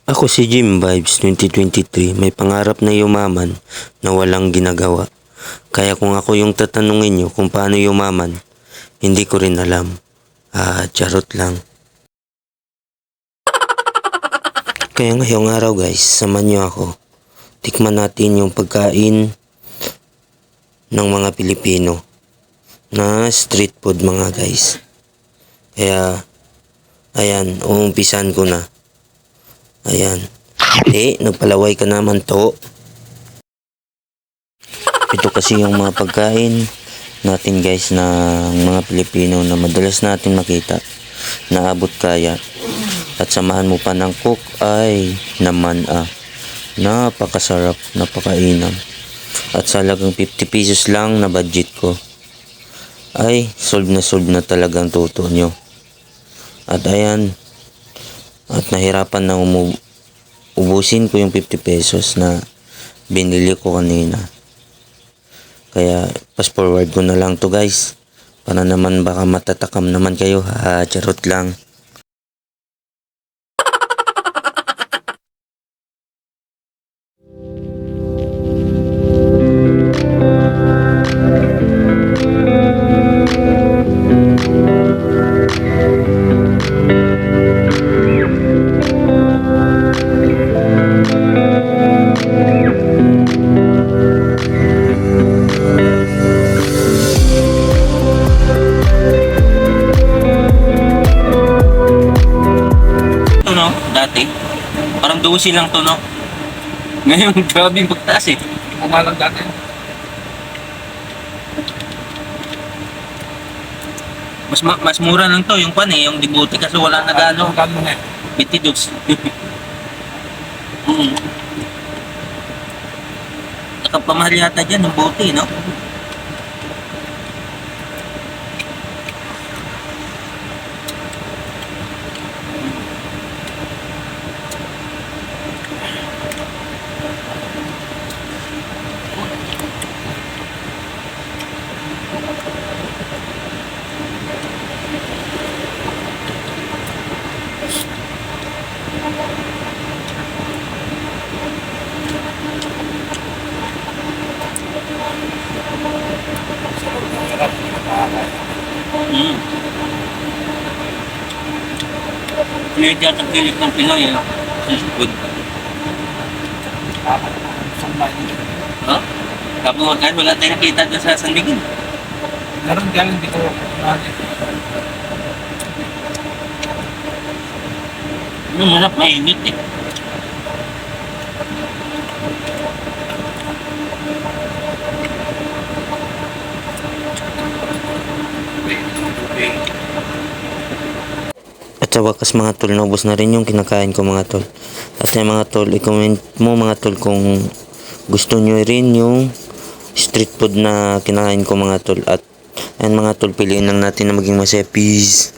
Ako si Jim Vibes 2023, may pangarap na yumaman na walang ginagawa. Kaya kung ako yung tatanungin nyo kung paano yumaman, hindi ko rin alam. Charot lang. Kaya ngayong araw guys, samahan nyo ako. Tikman natin yung pagkain ng mga Pilipino na street food mga guys. Kaya, ayan, umumpisan ko na. Ayan. Nagpalaway ka naman to. Ito kasi yung mga pagkain natin guys na mga Pilipino na madalas natin makita. Naabot kaya. At samahan mo pa ng cook ay naman napakasarap, napakainam. At sa halagang 50 pesos lang na budget ko ay solve na talagang tuto nyo. At ayan, at nahirapan na ubusin ko yung 50 pesos na binili ko kanina. Kaya fast forward ko na lang to guys. Para naman baka matatakam naman kayo. Charot lang. Dati, parang 12 lang to, no? Ngayon, grabe yung pagtaas eh. Umalang dati. Mas mura lang to, yung pan eh, yung dibuti kasi wala na gano. Magkano na eh? 22. Nakapamahal yata dyan ng bote, no? Pilihan yata ang kilik ng Pinoy, eh. Good. Ha? Tapos kahit wala tayong nakita doon sa San Miguel. Meron galing dito. Masarap, mainit eh. At sa wakas mga tol, naubos na rin yung kinakain ko mga tol. At yung mga tol, i-comment mo mga tol kung gusto nyo rin yung street food na kinakain ko mga tol. At ayan mga tol, piliin lang natin na maging masaya. Peace.